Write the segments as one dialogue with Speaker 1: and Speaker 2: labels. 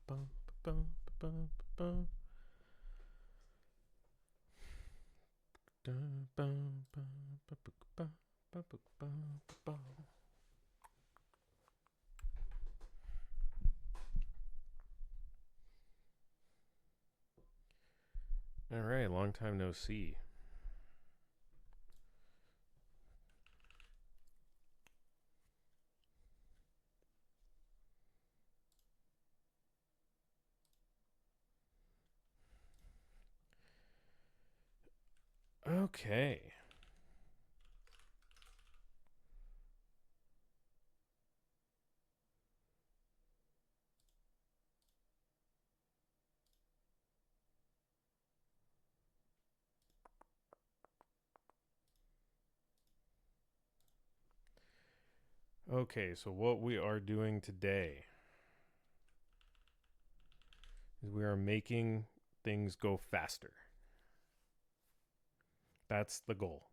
Speaker 1: All right, long time no see. Okay. Okay, so what we are doing today is we are making things go faster. That's the goal.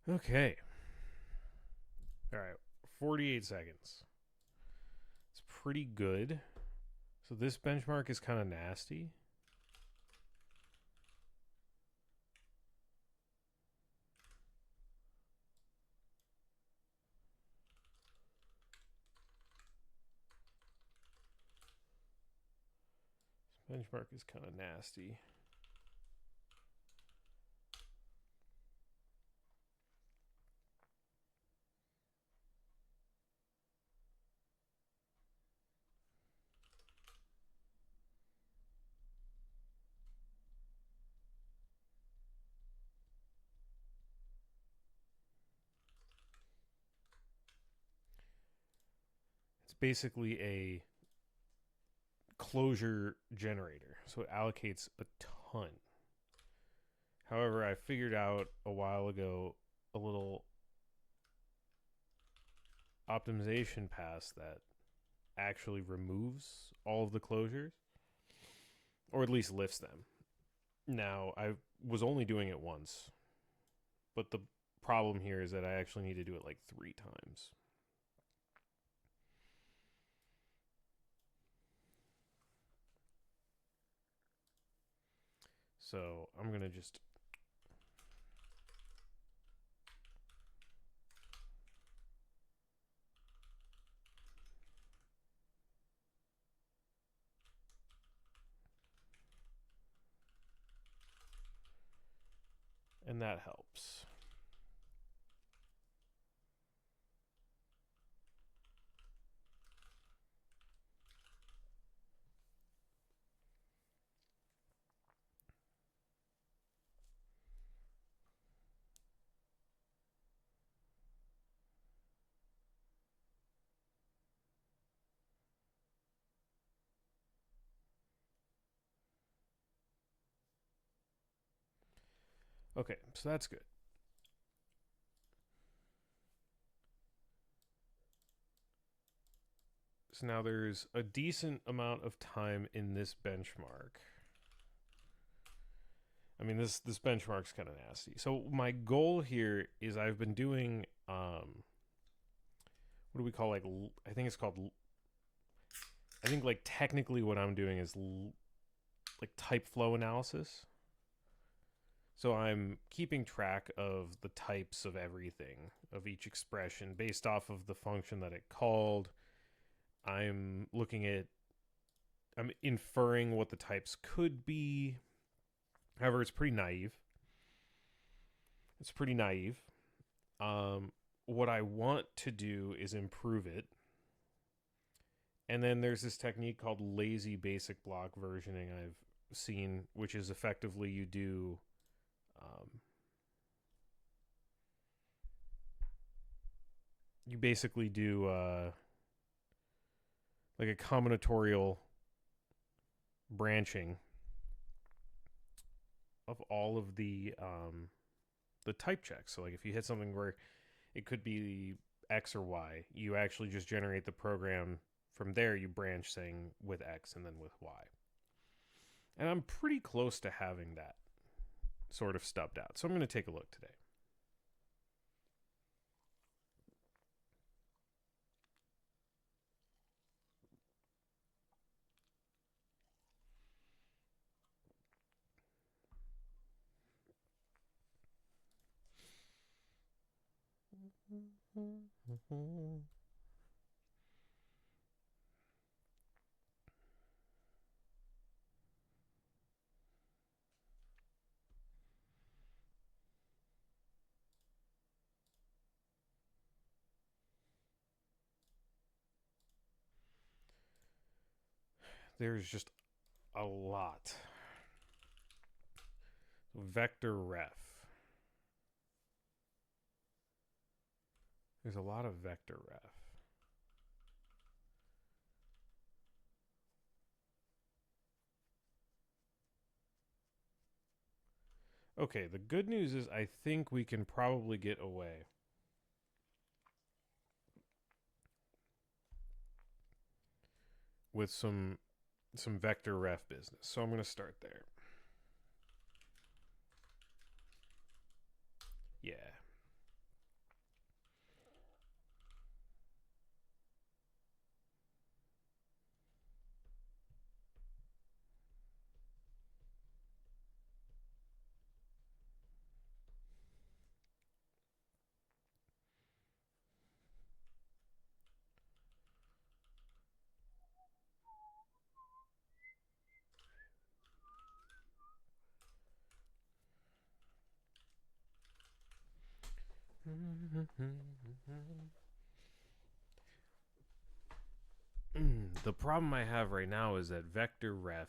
Speaker 1: Okay. All right. 48 seconds. It's pretty good. So this benchmark is kind of nasty. This benchmark is kind of nasty. It's basically a closure generator, so it allocates a ton. However, I figured out a while ago a little optimization pass that actually removes all of the closures, or at least lifts them. Now, I was only doing it once, but the problem here is that I actually need to do it like 3 times. So I'm going to just. And that helps. Okay, so that's good. So now there's a decent amount of time in this benchmark. I mean, this benchmark's kind of nasty. So my goal here is I've been doing what do we call, like, I think it's called, I think, like, technically what I'm doing is like type flow analysis. So I'm keeping track of the types of everything, of each expression based off of the function that it called. I'm inferring what the types could be. However, it's pretty naive. What I want to do is improve it. And then there's this technique called lazy basic block versioning I've seen, which is effectively you do you basically do like a combinatorial branching of all of the type checks. So like if you hit something where it could be X or Y, you actually just generate the program from there. You branch saying with X and then with Y. And I'm pretty close to having that sort of stubbed out. So I'm going to take a look today. There's just a lot. Vector ref. There's a lot of vector ref. Okay, the good news is I think we can probably get away with some vector ref business. So I'm going to start there. Yeah. The problem I have right now is that vector ref,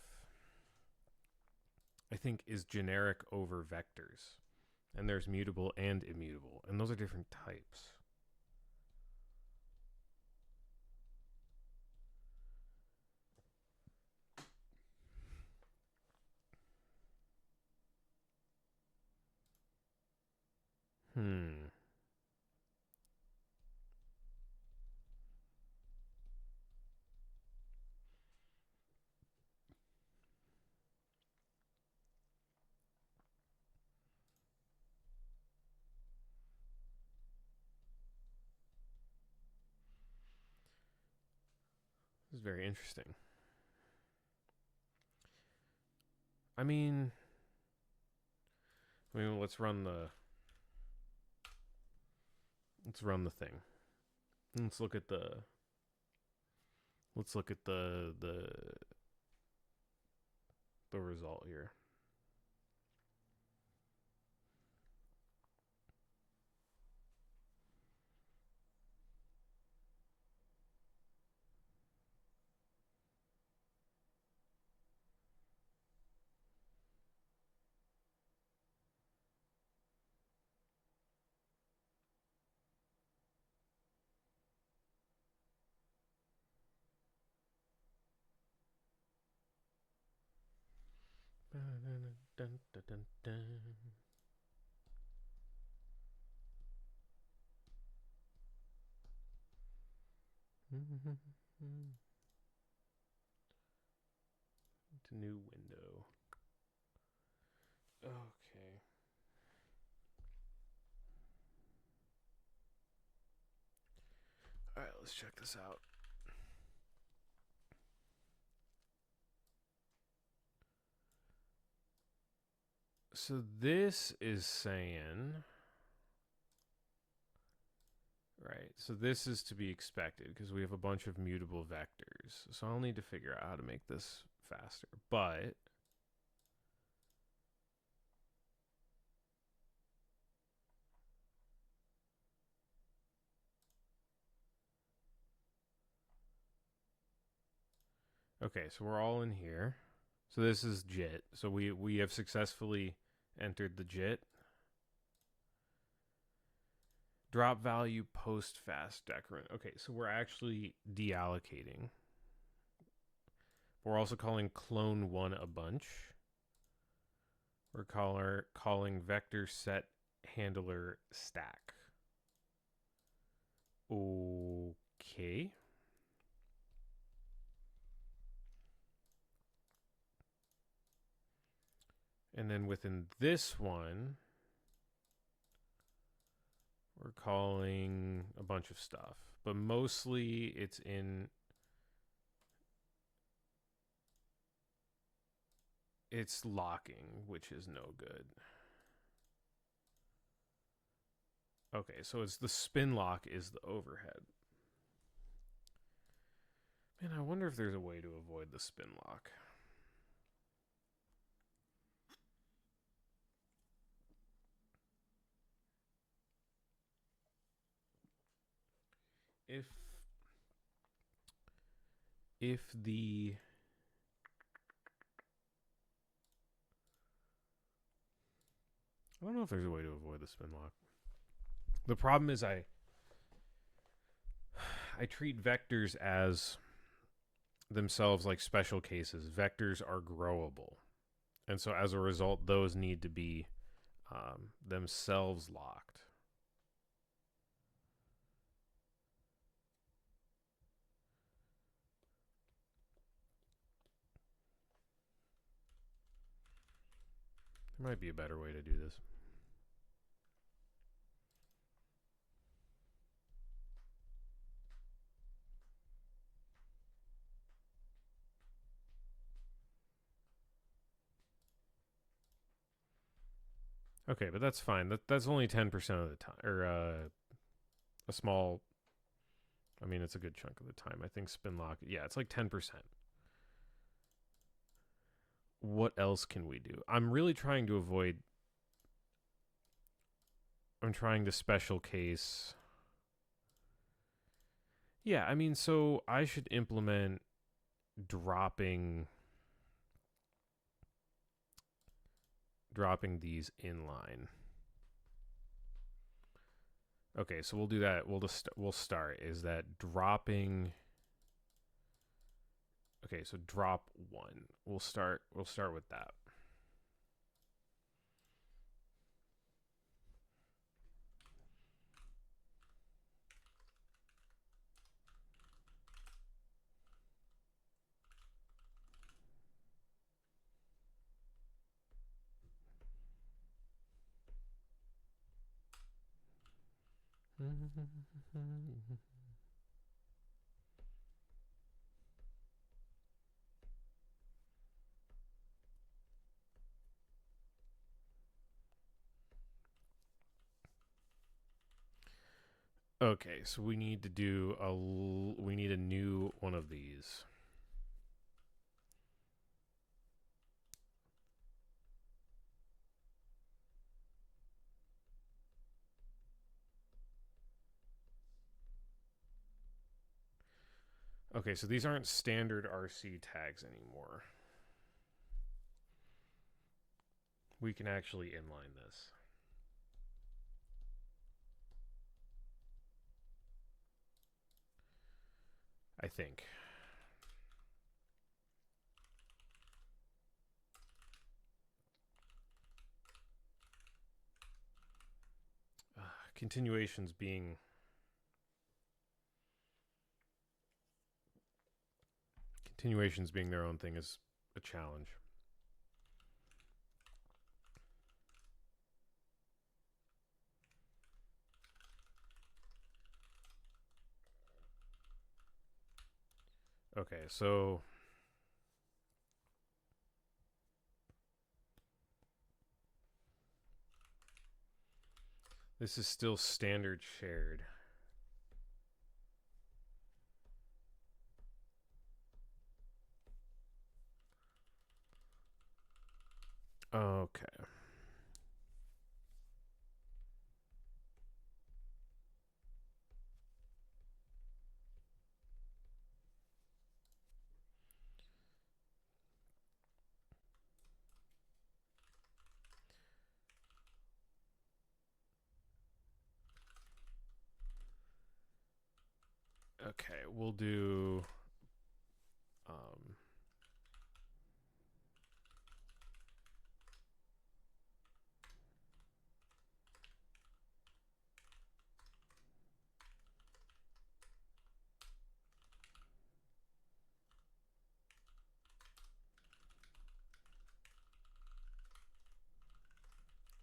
Speaker 1: I think, is generic over vectors. And there's mutable and immutable. And those are different types. This is very interesting. I mean, let's run the thing. Let's look at the result here. To new window. Okay. All right, let's check this out. So this is saying, right, so this is to be expected because we have a bunch of mutable vectors. So I'll need to figure out how to make this faster. But okay, so we're all in here. So this is JIT. So we have successfully entered the JIT. Drop value post fast decrement. Okay, so we're actually deallocating. We're also calling clone one a bunch. We're calling vector set handler stack. Okay. And then within this one, we're calling a bunch of stuff, but mostly it's locking, which is no good. Okay, so it's the spin lock is the overhead. Man, I wonder if there's a way to avoid the spin lock. If the I don't know if there's a way to avoid the spin lock. The problem is I treat vectors as themselves like special cases. Vectors are growable. And so as a result, those need to be themselves locked. There might be a better way to do this. Okay, but that's fine. That's only 10% of the time, or a small. I mean, it's a good chunk of the time. I think spin lock. Yeah, it's like 10%. What else can we do? I'm really trying to avoid. I'm trying to special case. Yeah, I mean, so I should implement dropping these inline. Okay, so we'll do that. We'll start. Is that dropping? Okay, so drop one. We'll start with that. Okay, so we need to do we need a new one of these. Okay, so these aren't standard RC tags anymore. We can actually inline this. I think. Continuations being Continuations being their own thing is a challenge. Okay, so this is still standard shared. Okay. Okay, we'll do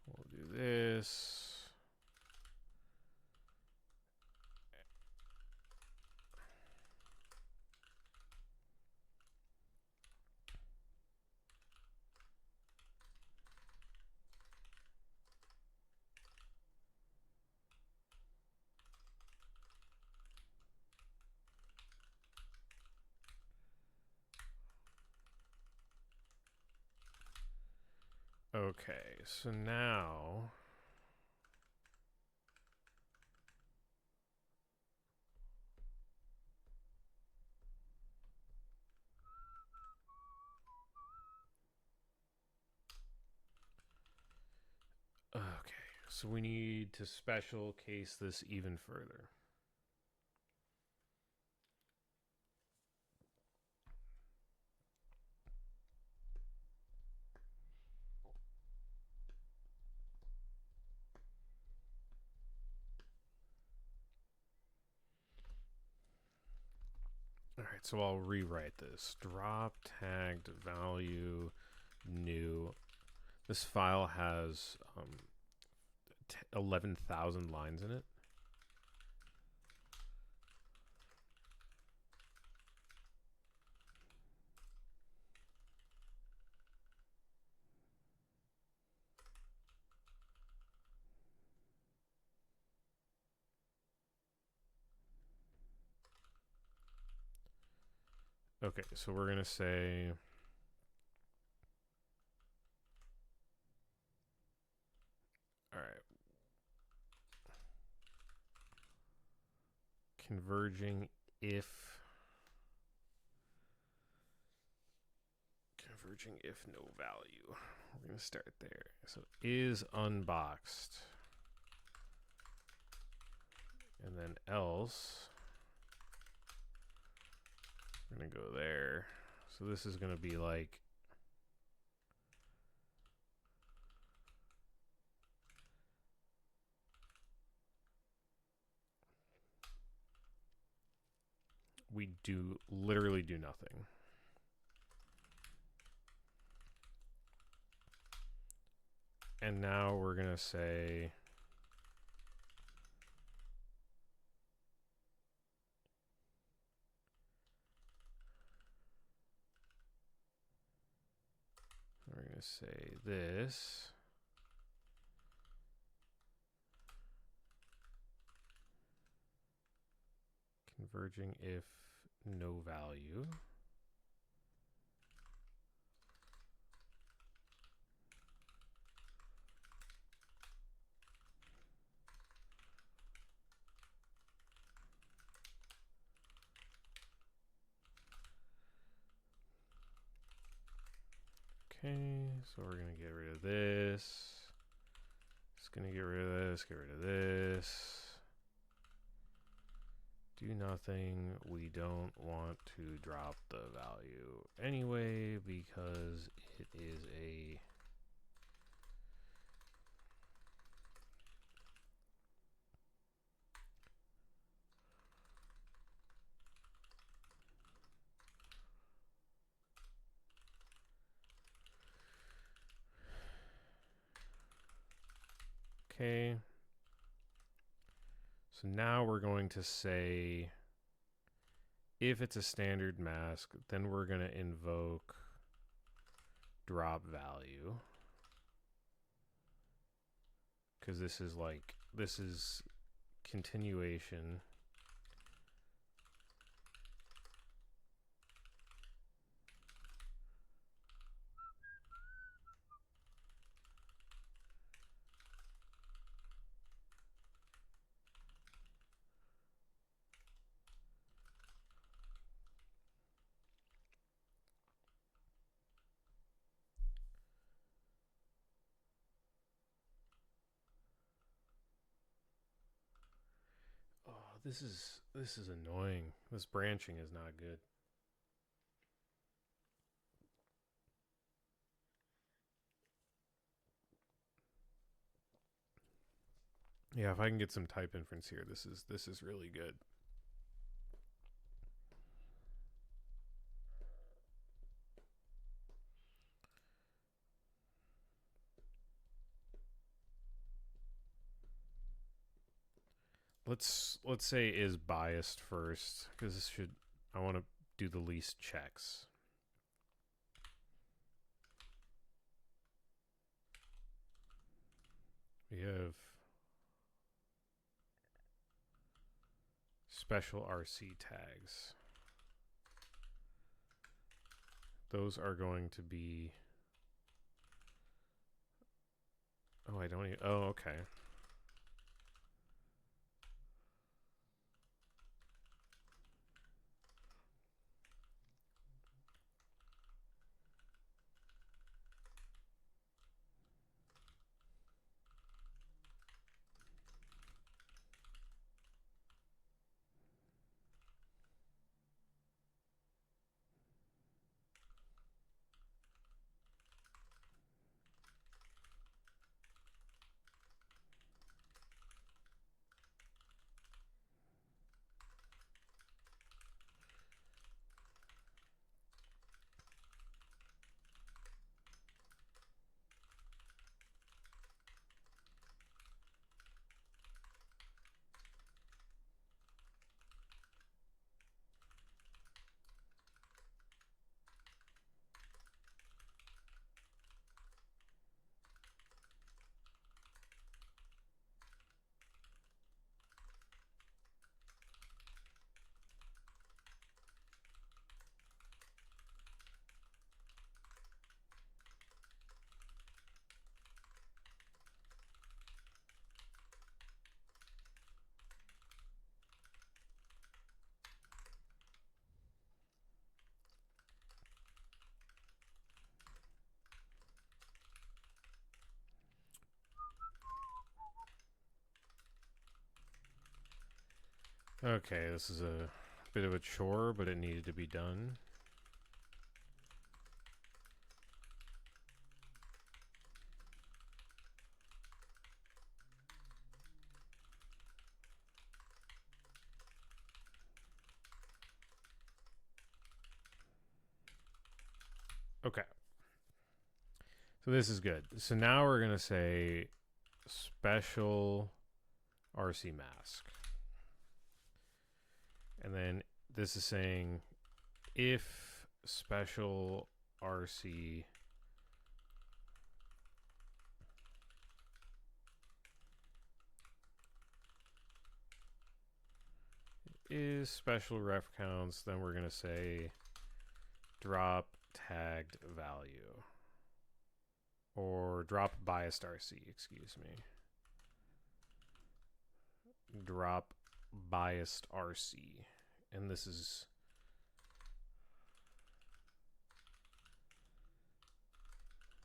Speaker 1: we'll do this. Okay, so now okay, so we need to special case this even further. All right, so I'll rewrite this. Drop tagged value new. This file has 11,000 lines in it. Okay, so we're going to say all right. Converging if no value. We're going to start there. So is unboxed. And then else we're going to go there. So this is going to be like we do literally do nothing. And now we're going to say this. Converging if no value. Okay, so we're going to get rid of this. It's going to get rid of this, get rid of this. Do nothing. We don't want to drop the value anyway because it is a Okay. So now we're going to say if it's a standard mask, then we're going to invoke drop value. Because this is continuation. Oh, this is annoying. This branching is not good. Yeah, if I can get some type inference here, this is really good. Let's say is biased first, because this should, I want to do the least checks. We have special RC tags. Those are going to be, oh, I don't even, oh, okay. Okay, this is a bit of a chore, but it needed to be done. Okay. So this is good. So now we're going to say special RC mask. And then this is saying if special RC is special ref counts, then we're going to say drop tagged value. Or drop biased RC, excuse me. Drop biased RC. And this is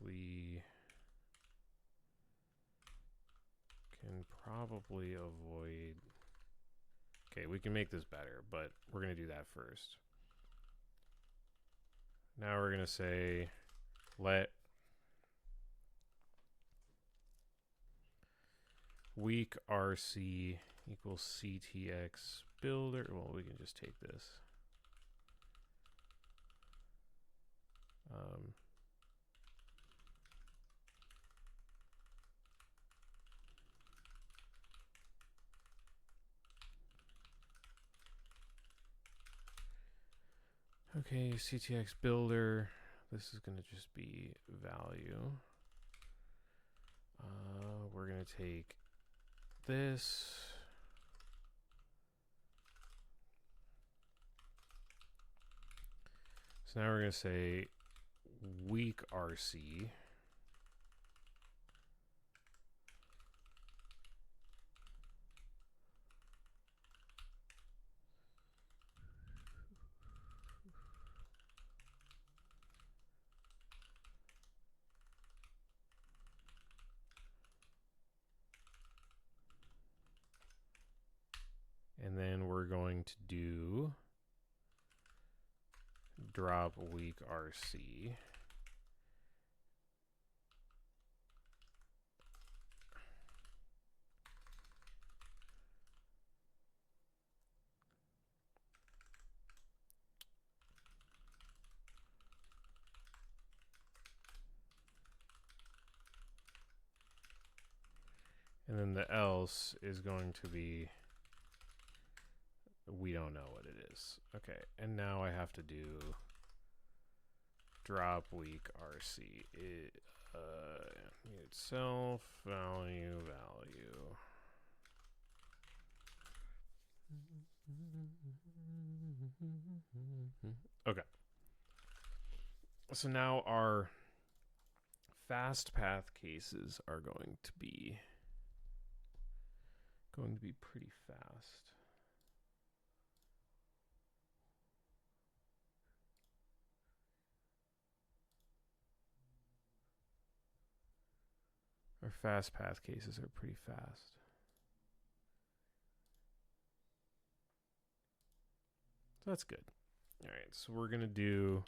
Speaker 1: we can probably avoid. Okay, we can make this better, but we're going to do that first. Now we're going to say let weak RC equals CTX builder. Well, we can just take this. Okay, CTX builder. This is going to just be value. We're going to take this. So now we're going to say weak RC. And then we're going to do drop weak RC. And then the else is going to be, we don't know what it is. Okay, and now I have to do drop weak RC. Itself, value. Okay. So now our fast path cases are going to be pretty fast. Our fast path cases are pretty fast. So that's good. All right, so we're going to do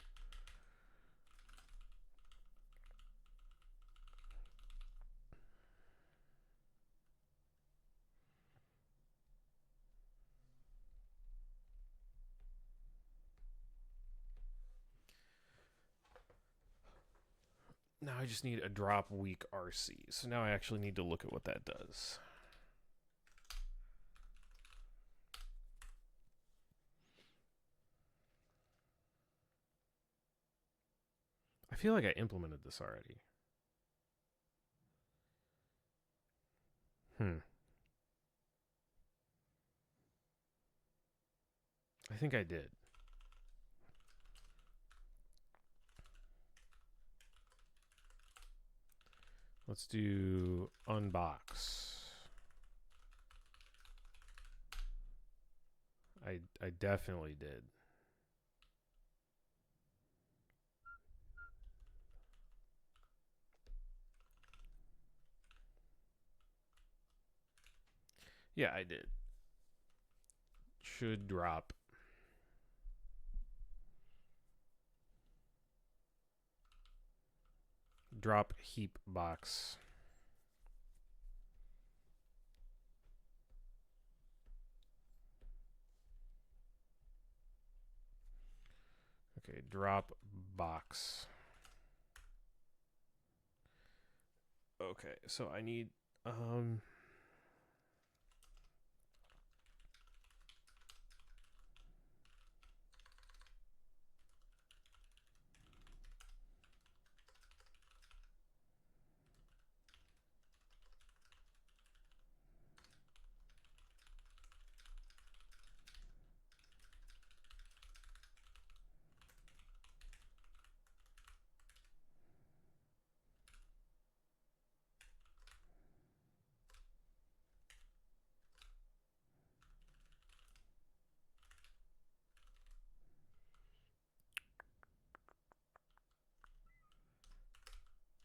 Speaker 1: now I just need a drop weak RC. So now I actually need to look at what that does. I feel like I implemented this already. I think I did. Let's do unbox. I definitely did. Yeah, I did. Should drop. Drop heap box. Okay, drop box. Okay, so I need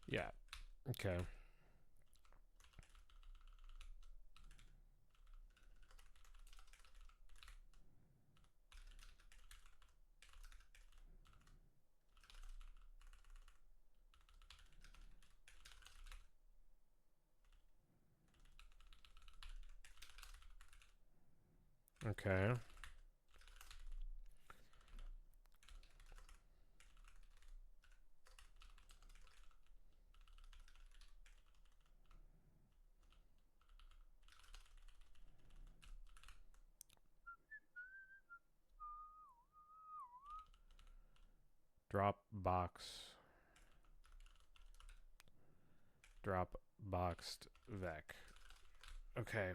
Speaker 1: yeah. Okay. Okay. Drop boxed vec. Okay.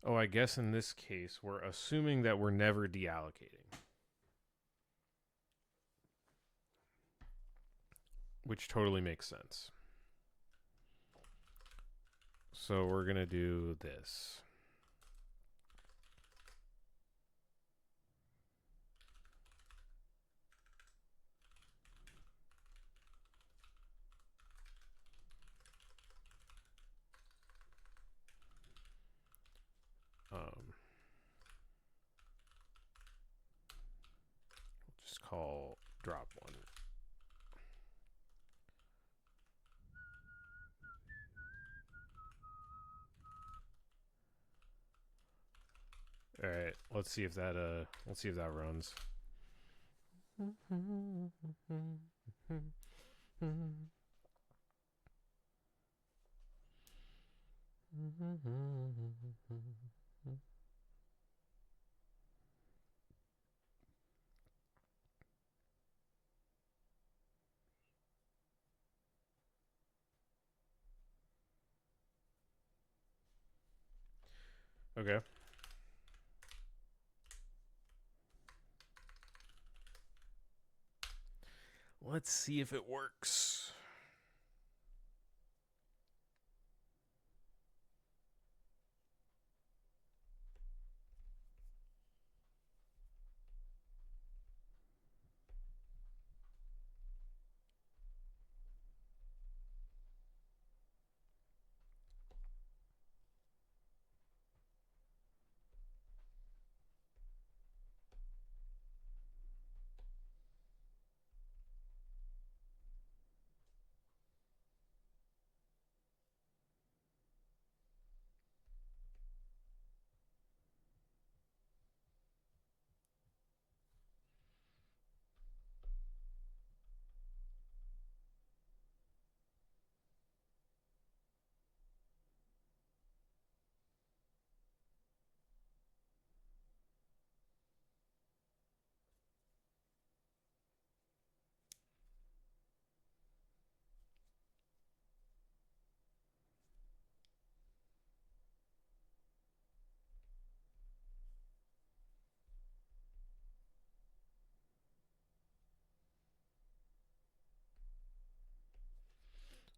Speaker 1: Oh, I guess in this case, we're assuming that we're never deallocating. Which totally makes sense. So we're going to do this. We'll just call drop one. All right, let's see if that runs. Okay. Let's see if it works.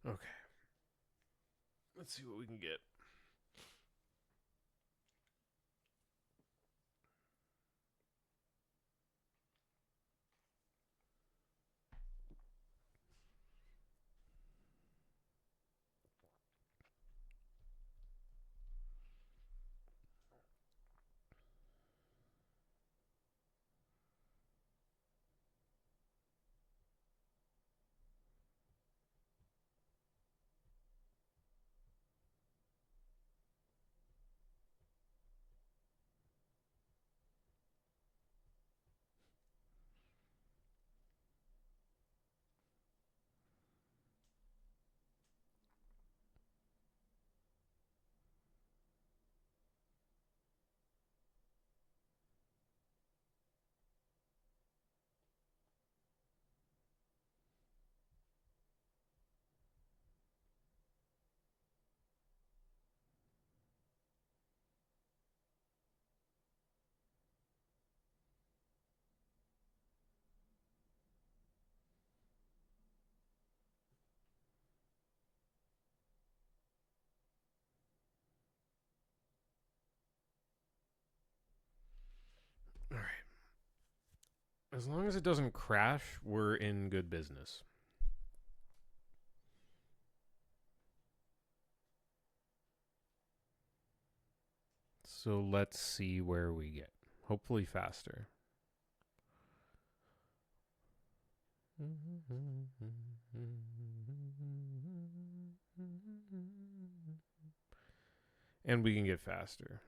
Speaker 1: Okay. Let's see what we can get. All right. As long as it doesn't crash, we're in good business. So let's see where we get. Hopefully faster. And we can get faster.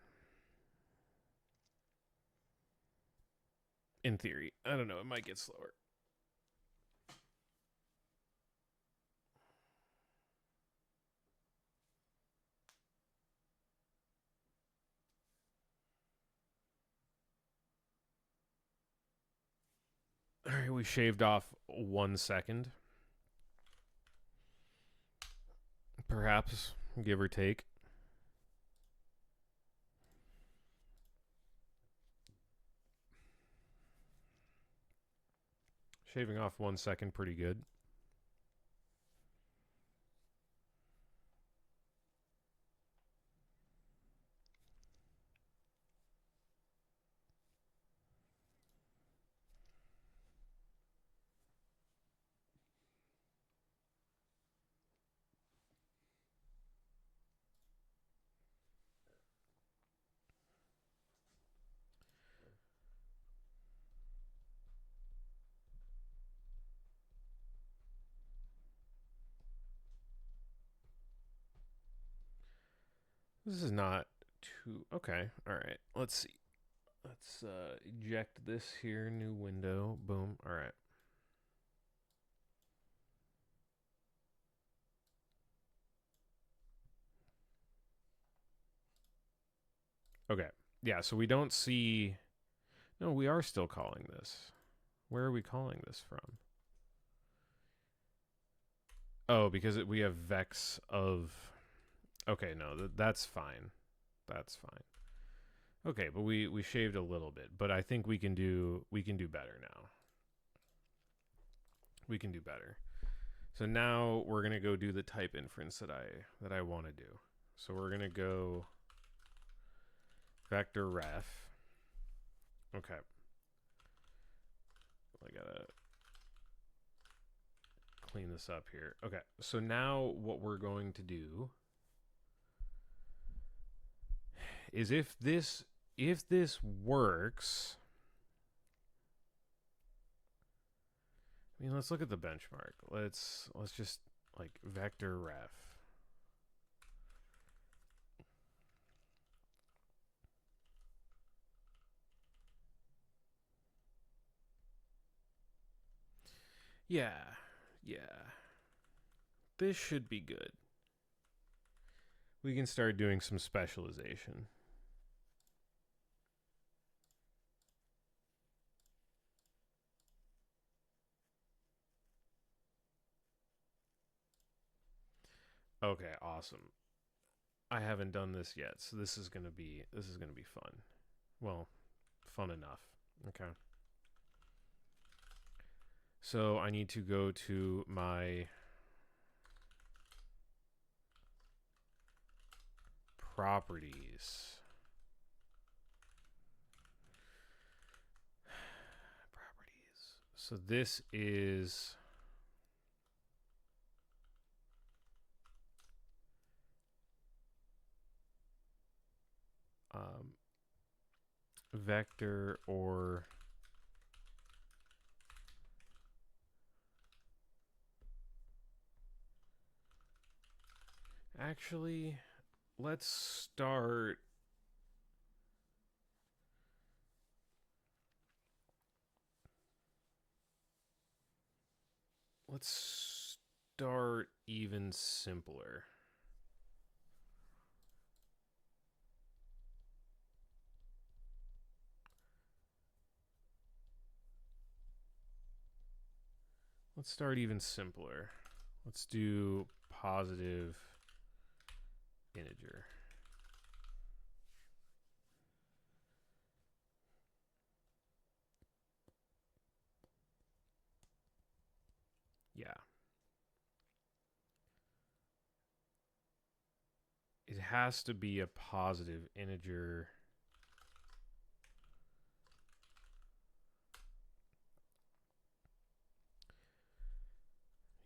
Speaker 1: In theory. I don't know. It might get slower. All right, we shaved off 1 second. Perhaps, give or take. Shaving off 1 second, pretty good. This is not too... Okay, all right. Let's see. Let's eject this here. New window. Boom. All right. Okay. Yeah, so we don't see... No, we are still calling this. Where are we calling this from? Oh, because we have vex of... Okay, no, that's fine. That's fine. Okay, but we shaved a little bit, but I think we can do better now. We can do better. So now we're gonna go do the type inference that I want to do. So we're gonna go vector ref. Okay. I gotta clean this up here. Okay, so now what we're going to do is if this works, I mean, let's look at the benchmark. Let's just like vector ref. Yeah. This should be good. We can start doing some specialization. Okay, awesome. I haven't done this yet, so this is gonna be fun. Well, fun enough. Okay. So I need to go to my properties. So this is vector or actually let's start even simpler. Let's start even simpler. Let's do positive integer. Yeah. It has to be a positive integer.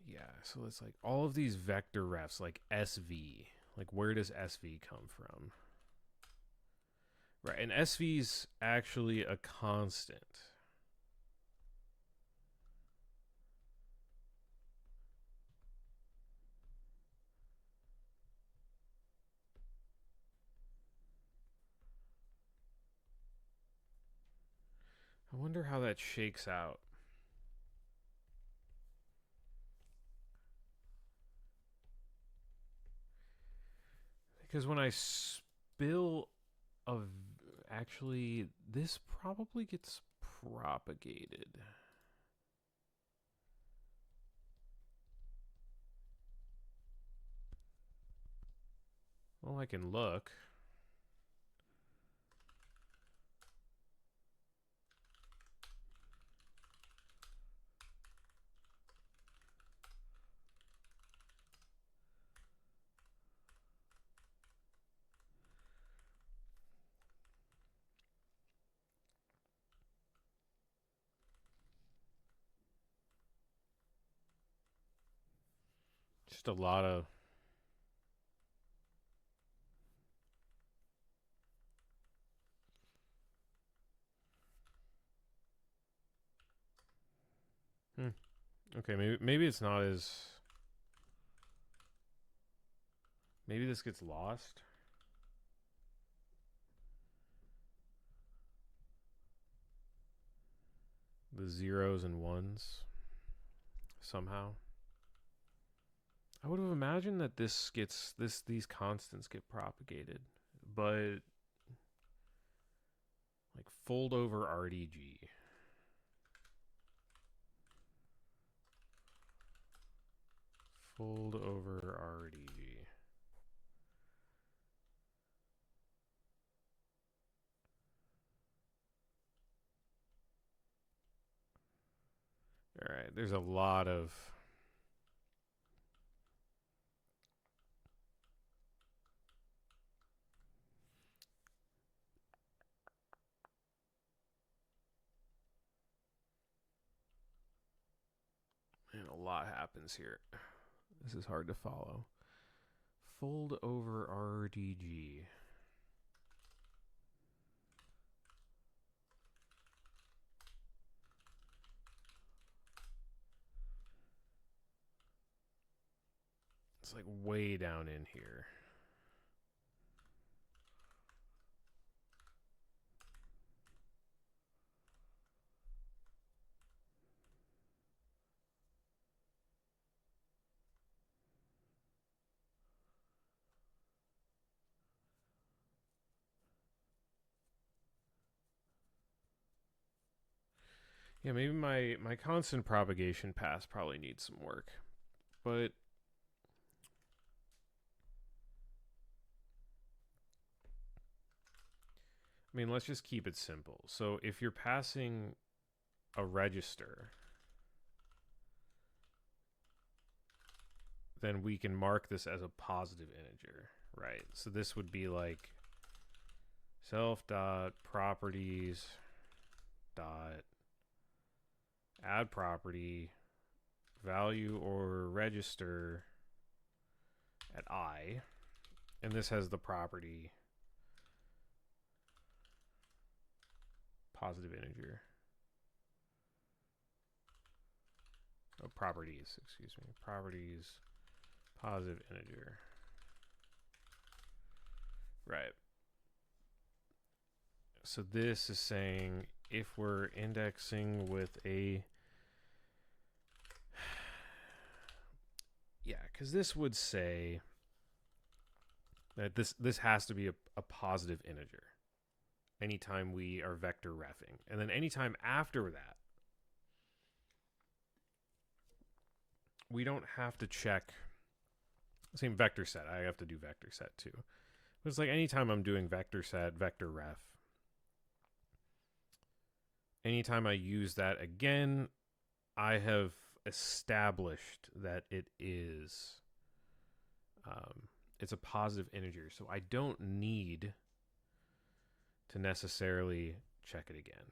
Speaker 1: Yeah, so it's like all of these vector refs, like SV. Like, where does SV come from? Right, and SV's actually a constant. wonder how that shakes out. Because when I spill of actually, this probably gets propagated. Well, I can look. Just a lot of. Okay, maybe it's not as. Maybe this gets lost. The zeros and ones somehow. I would have imagined that these constants get propagated, but like fold over RDG. Fold over RDG. All right, there's a lot of. Man, a lot happens here. This is hard to follow. Fold over RDG. It's like way down in here. Yeah, maybe my constant propagation path probably needs some work. But I mean, let's just keep it simple. So if you're passing a register, then we can mark this as a positive integer, right? So this would be like self dot properties dot add property value or register at I, and this has the property positive integer. Oh, properties, excuse me. Properties positive integer. Right. So this is saying if we're indexing with a yeah, because this would say that this has to be a positive integer anytime we are vector refing. And then anytime after that, we don't have to check same vector set. I have to do vector set too. But it's like anytime I'm doing vector set, vector ref, anytime I use that again, I have established that it is it's a positive integer, so I don't need to necessarily check it again.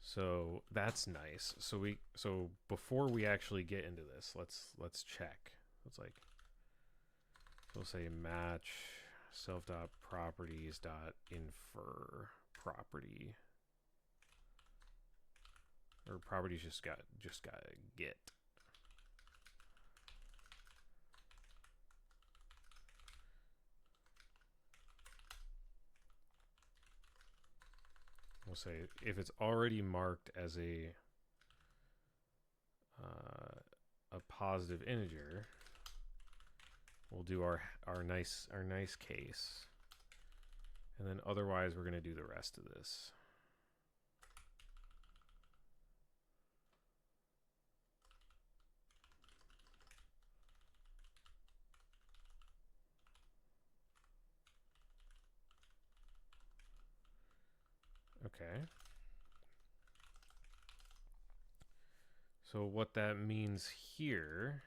Speaker 1: So that's nice. So before we actually get into this, let's check. It's like we'll say match self dot properties dot infer property, or properties just got get. we'll say if it's already marked as a positive integer, we'll do our nice case, and then otherwise we're going to do the rest of this. Okay. So what that means here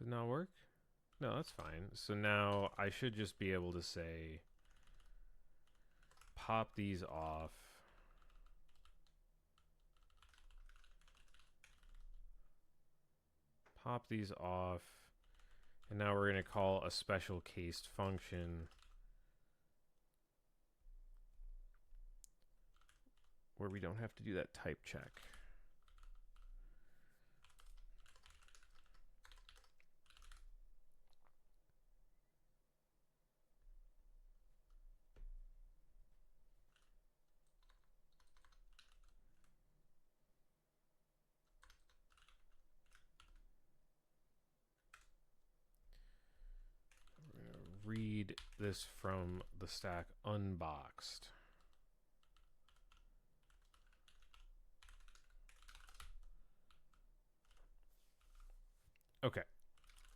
Speaker 1: Did it not work? No, that's fine. So now I should just be able to say pop these off. Pop these off. And now we're going to call a special cased function where we don't have to do that type check. We're going to read this from the stack unboxed. Okay.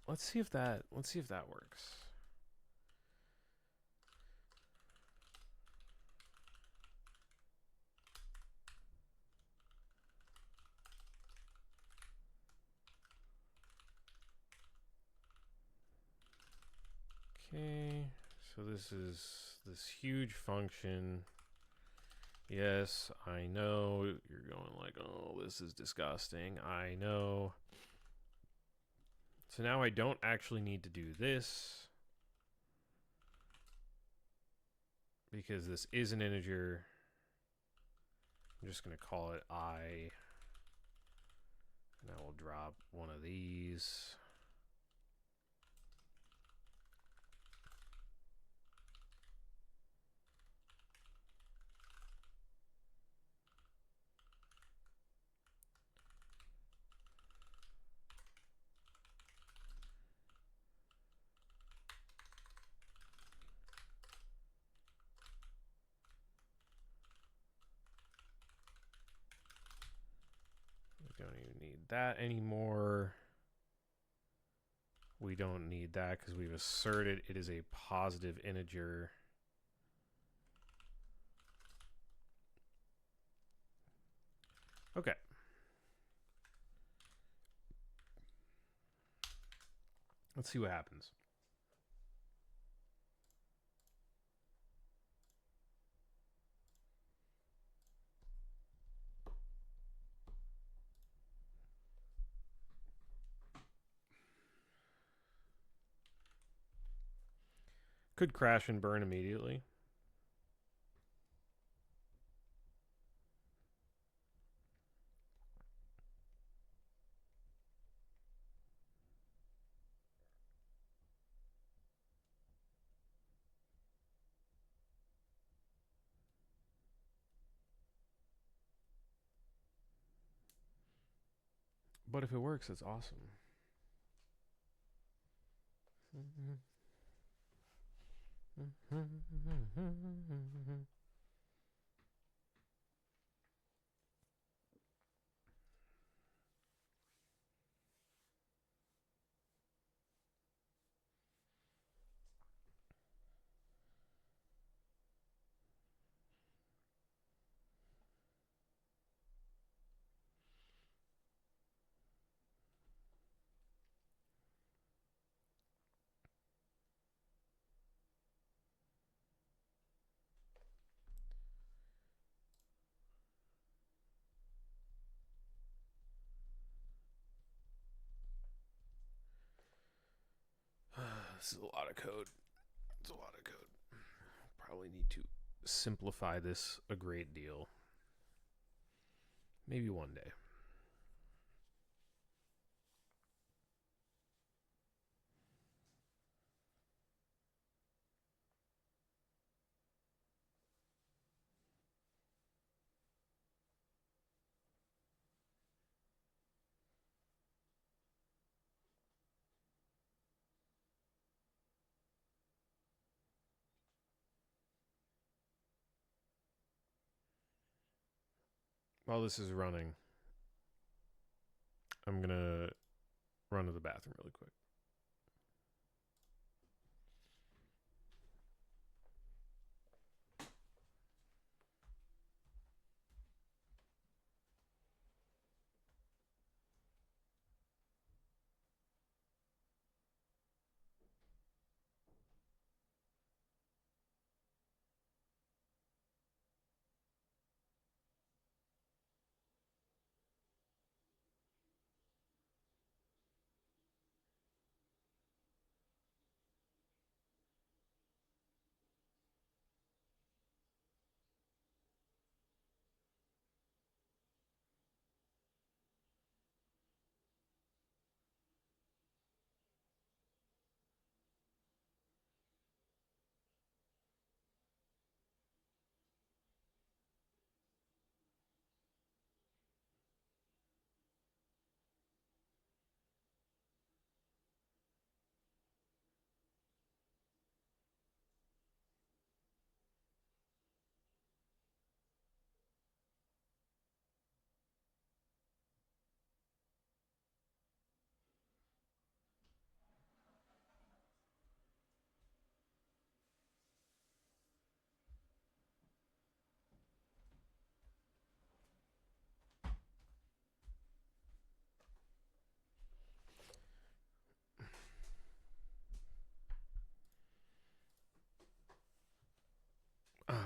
Speaker 1: Let's see if that works. Okay, so this is this huge function. Yes, I know you're going like, oh, this is disgusting. I know. So now I don't actually need to do this because this is an integer. I'm just going to call it I. And I will drop one of these. We don't even need that anymore. We don't need that because we've asserted it is a positive integer. Okay. Let's see what happens. Could crash and burn immediately. But if it works, it's awesome. This is a lot of code. It's a lot of code. Probably need to simplify this a great deal. Maybe one day. while this is running, I'm going to run to the bathroom really quick.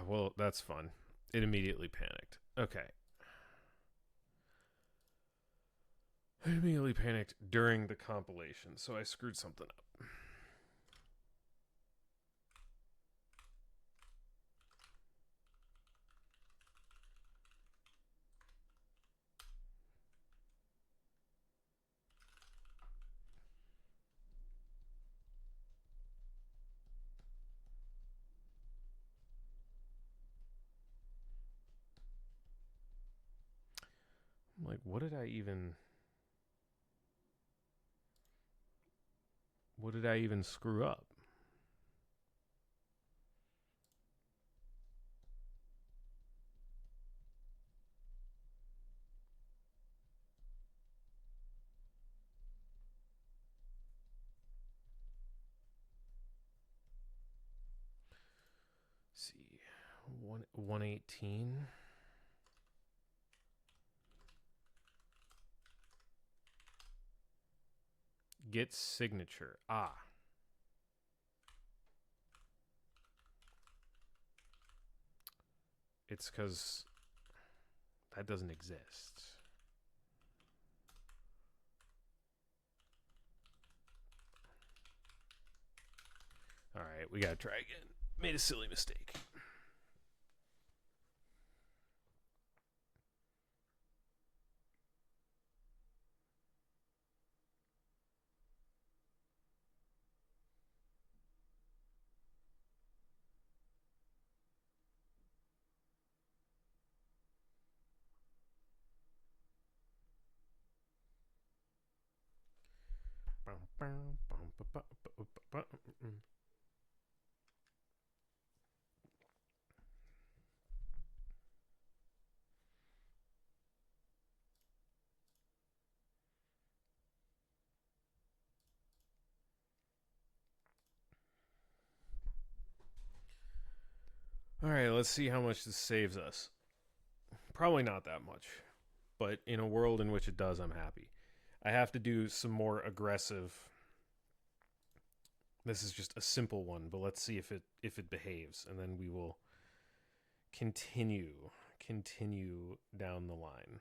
Speaker 1: Well, that's fun. It immediately panicked. Okay. I immediately panicked during the compilation, so I screwed something up. I'm like, what did I even screw up? Let's see. 118. Get signature. It's because that doesn't exist. All right, we gotta try again. Made a silly mistake. All right, let's see how much this saves us. Probably not that much, but in a world in which it does, I'm happy. I have to do some more aggressive. This is just a simple one, but let's see if it behaves, and then we will continue down the line.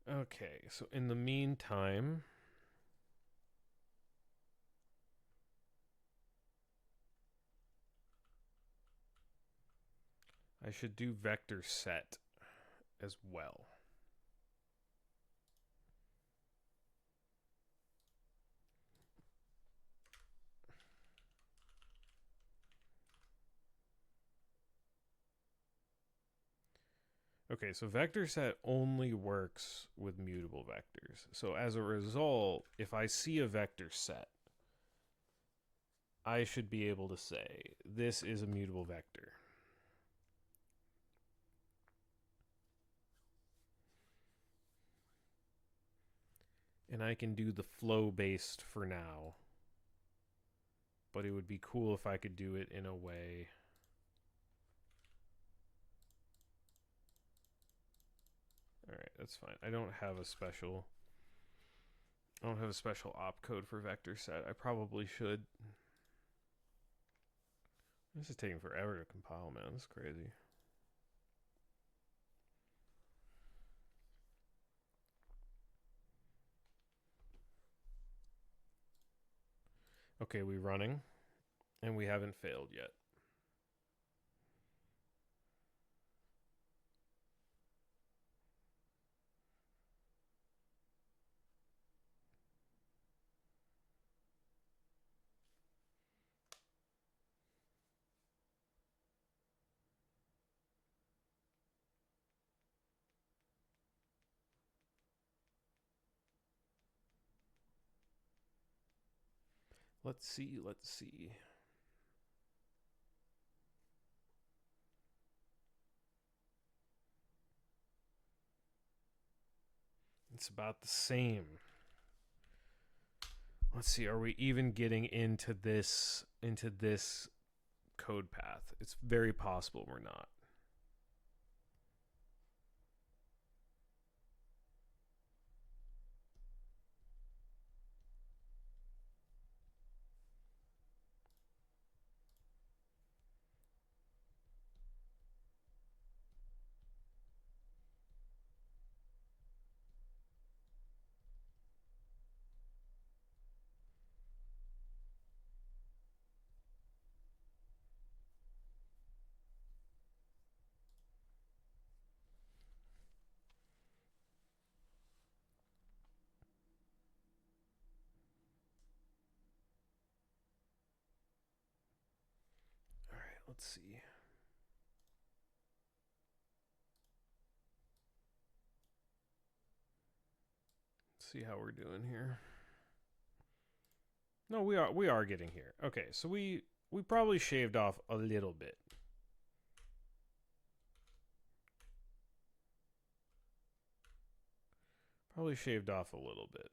Speaker 1: Okay, so in the meantime, I should do vector set as well. Okay, so vector set only works with mutable vectors. So as a result, if I see a vector set, I should be able to say this is a mutable vector. And I can do the flow based for now. But it would be cool if I could do it in a way. Alright, that's fine. I don't have a special opcode for vector set. I probably should. This is taking forever to compile, man. This is crazy. Okay, we running, and we haven't failed yet. Let's see. It's about the same. Let's see. Are we even getting into this code path? It's very possible we're not. All right, let's see. Let's see how we're doing here. No, we are getting here. Okay, so we probably shaved off a little bit. Probably shaved off a little bit.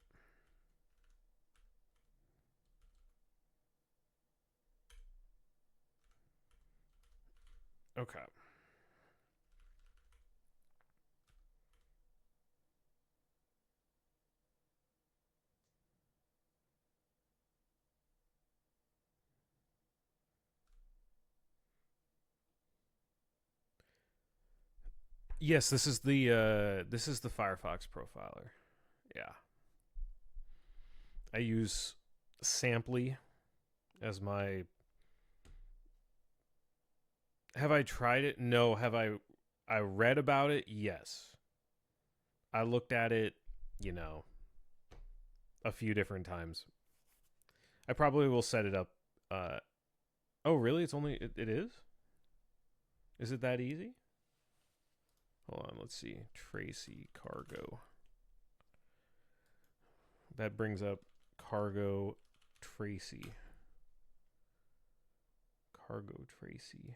Speaker 1: Okay. Yes, this is the Firefox profiler. Yeah. I use Samply as my. Have I tried it? No. Have I read about it? Yes. I looked at it, a few different times. I probably will set it up. Oh, really? It's only it is? Is it that easy? Hold on, let's see. Tracy Cargo. That brings up Cargo Tracy. Cargo Tracy.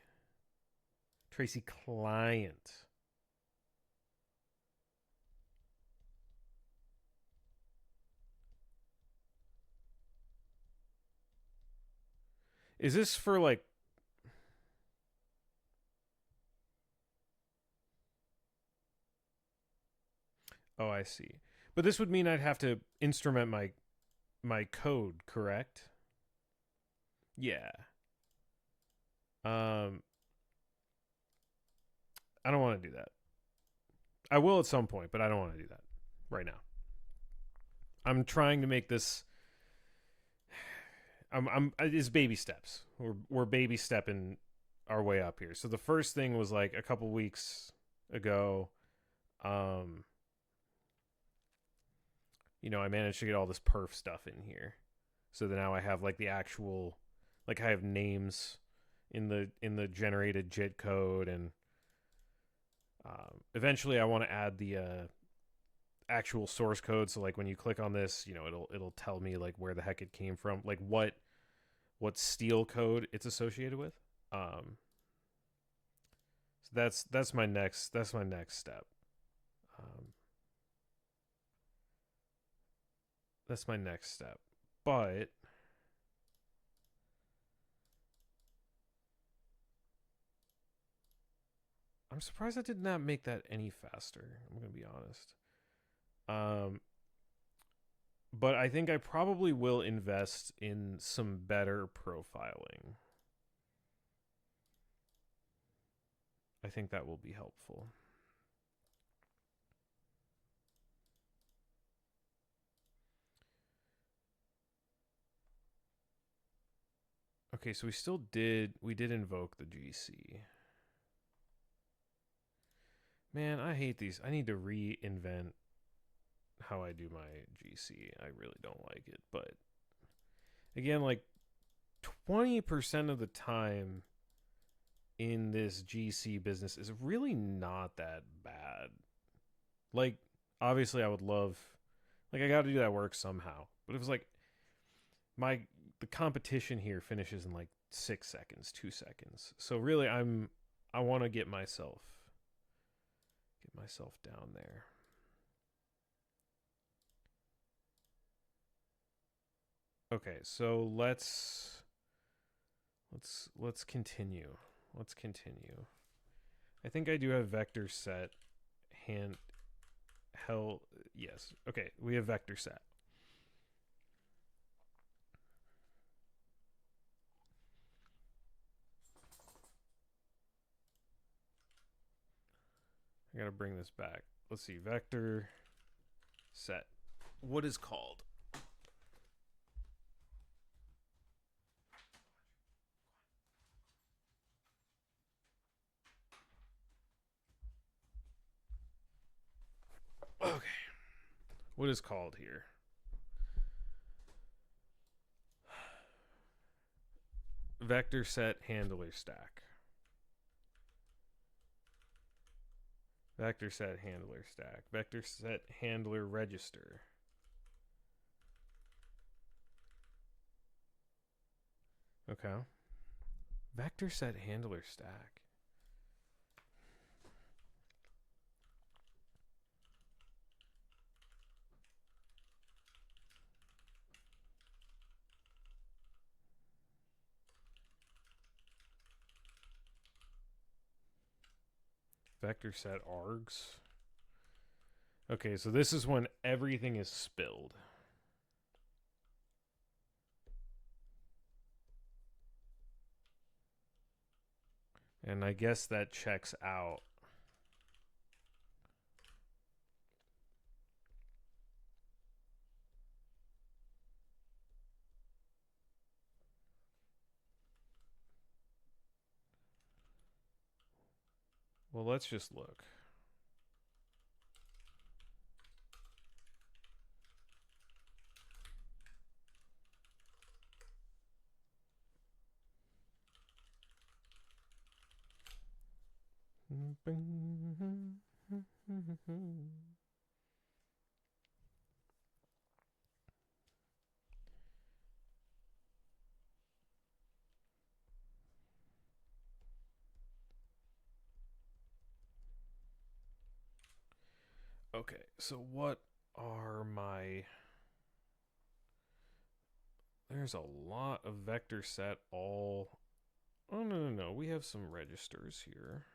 Speaker 1: Tracy Client. Is this for like. Oh, I see. But this would mean I'd have to instrument my code, correct? Yeah. I don't want to do that. I will at some point, but I don't want to do that right now. I'm trying to make this. It's baby steps. We're baby stepping our way up here. So the first thing was like a couple weeks ago. I managed to get all this perf stuff in here, so that now I have like the actual, like I have names in the generated JIT code, and Eventually, I want to add the actual source code. So like when you click on this, it'll tell me like where the heck it came from, like what steel code it's associated with. So that's my next step. Um, that's my next step. But I'm surprised I did not make that any faster. I'm gonna be honest. Um, but I think I probably will invest in some better profiling. I think that will be helpful. Okay, so we did invoke the GC. Man, I hate these. I need to reinvent how I do my GC. I really don't like it, but again, like 20% of the time in this GC business is really not that bad. Like, obviously, I would love, like, I got to do that work somehow. But it was like my the competition here finishes in like 6 seconds, 2 seconds. So really, I want to get myself down there. Okay, so let's continue. Let's continue. I think I do have vector set hand hell yes. Okay, we have vector set. I gotta bring this back. Let's see, vector set. What is called? Okay. What is called here? Vector set handler stack. Vector set handler stack. Vector set handler register. Okay. Vector set handler stack. Vector set args. Okay, so this is when everything is spilled. And I guess that checks out. Well, let's just look. Okay, so what are my... There's a lot of vector set all... Oh, no. We have some registers here.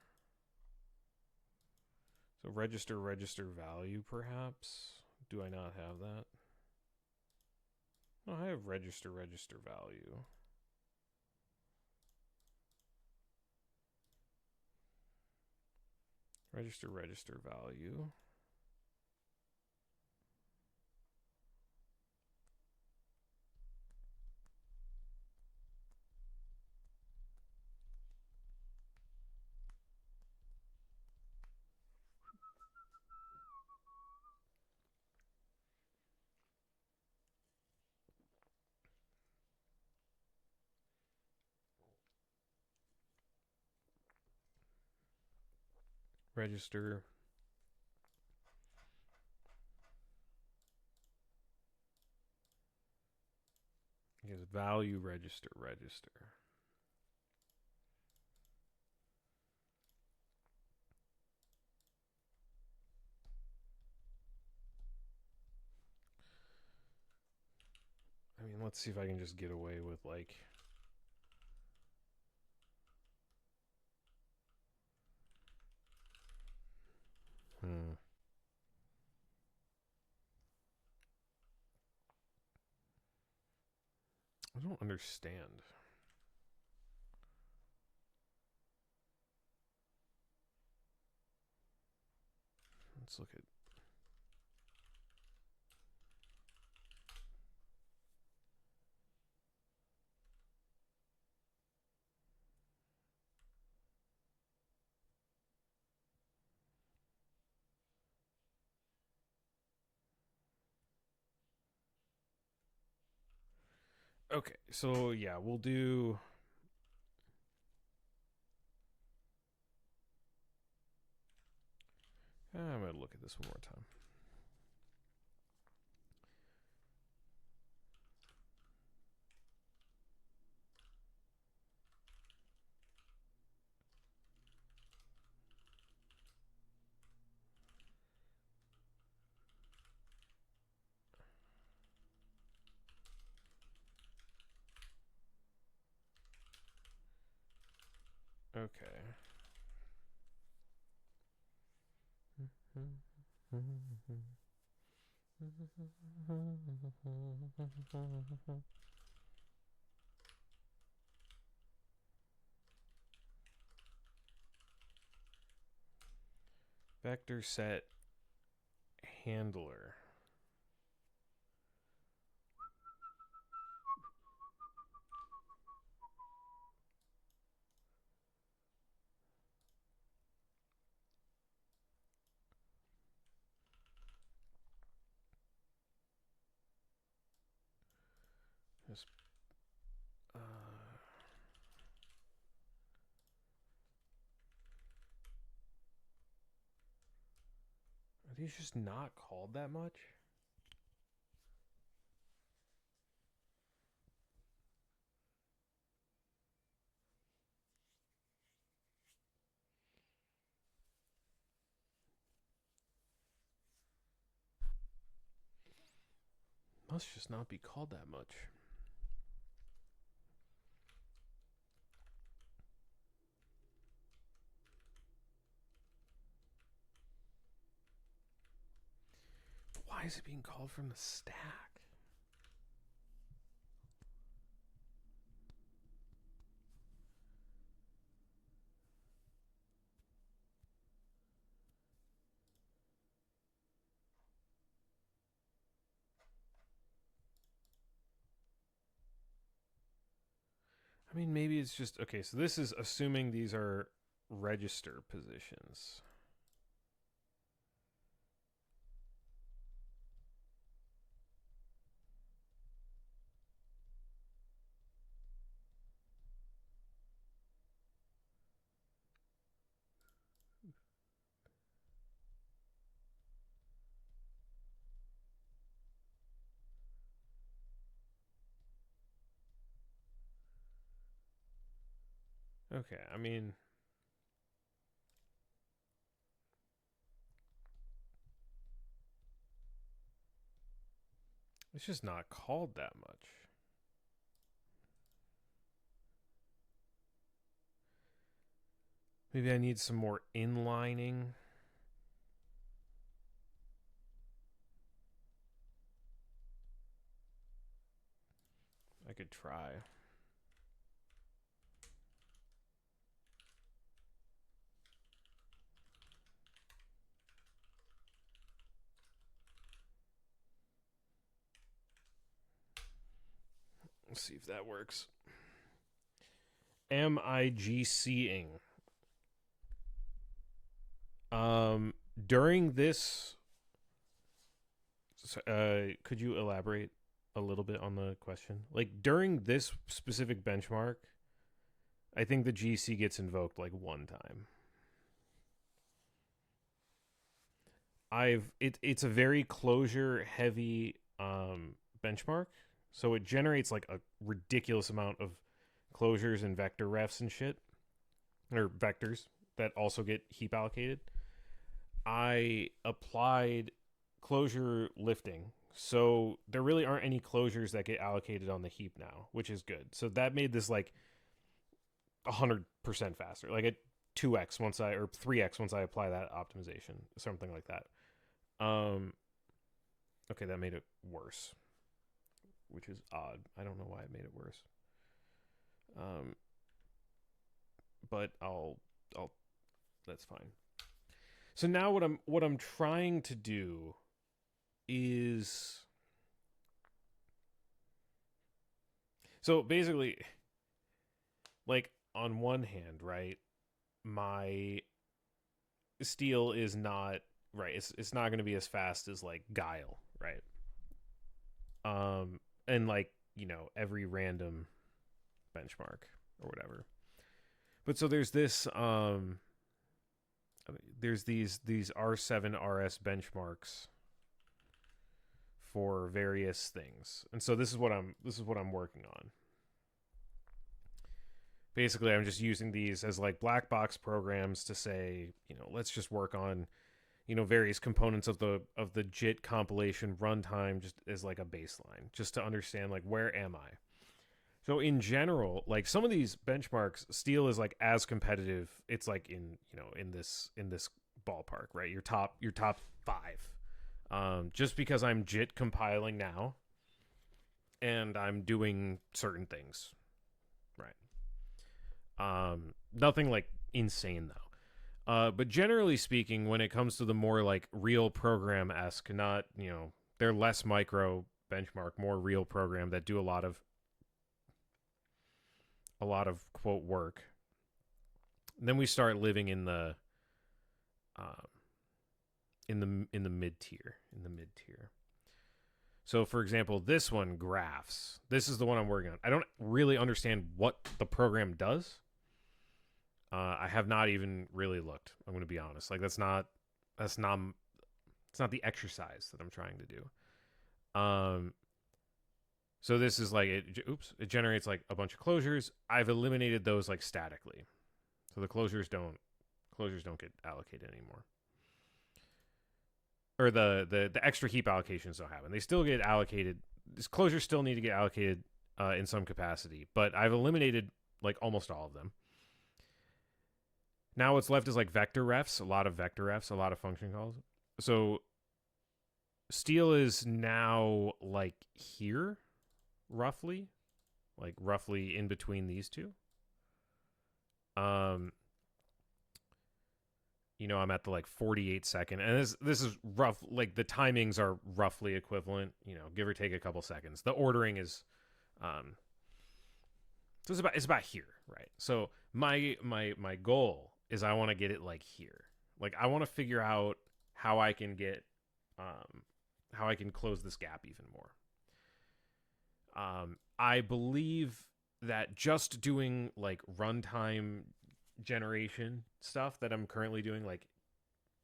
Speaker 1: So register value, perhaps? Do I not have that? No, I have register value. Register value. register. I guess value register. I mean, let's see if I can just get away with like. I don't understand. Let's look at. Okay, so yeah, we'll do. I'm going to look at this one more time. Okay. Vector set handler. Just, are these just not called that much? Must just not be called that much. Why is it being called from the stack? I mean, maybe it's just okay. So this is assuming these are register positions. Okay, I mean, it's just not called that much. Maybe I need some more inlining. I could try. Let's see if that works. MIGCing. During this, could you elaborate a little bit on the question? Like during this specific benchmark, I think the GC gets invoked like one time. it's a very closure heavy benchmark. So it generates like a ridiculous amount of closures and vector refs and shit, or vectors that also get heap allocated. I applied closure lifting, so there really aren't any closures that get allocated on the heap now, which is good. So that made this like 100% faster, like a 2x once I or 3x once I apply that optimization, something like that. Okay, that made it worse, which is odd. I don't know why it made it worse. Um, but I'll that's fine. So now what I'm trying to do is, so basically, like, on one hand, right, my steel is not right. It's not going to be as fast as like Guile, right? And like, every random benchmark or whatever. But so there's these R7 RS benchmarks for various things. And so this is what I'm working on. Basically, I'm just using these as like black box programs to say, let's just work on, various components of the JIT compilation runtime just as like a baseline, just to understand like where am I. So in general, like some of these benchmarks, steel is like as competitive. It's like in this ballpark, right? Your top 5. Just because I'm JIT compiling now, and I'm doing certain things, right? Nothing like insane though. But generally speaking, when it comes to the more like real program-esque, not, they're less micro benchmark, more real program that do a lot of quote work. And then we start living in the mid tier. So for example, this one, graphs. This is the one I'm working on. I don't really understand what the program does. I have not even really looked. I'm going to be honest. Like it's not the exercise that I'm trying to do. So this is like it generates like a bunch of closures. I've eliminated those like statically. So the closures don't get allocated anymore. Or the extra heap allocations don't happen. They still get allocated. These closures still need to get allocated in some capacity, but I've eliminated like almost all of them. Now what's left is like vector refs, a lot of vector refs, a lot of function calls. So steel is now like here, roughly in between these two. I'm at the like 48 second, and this is rough. Like the timings are roughly equivalent, give or take a couple seconds. The ordering is, so it's about here, right? So my goal is I want to get it like here. Like I want to figure out how I can get, how I can close this gap even more. I believe that just doing like runtime generation stuff that I'm currently doing, like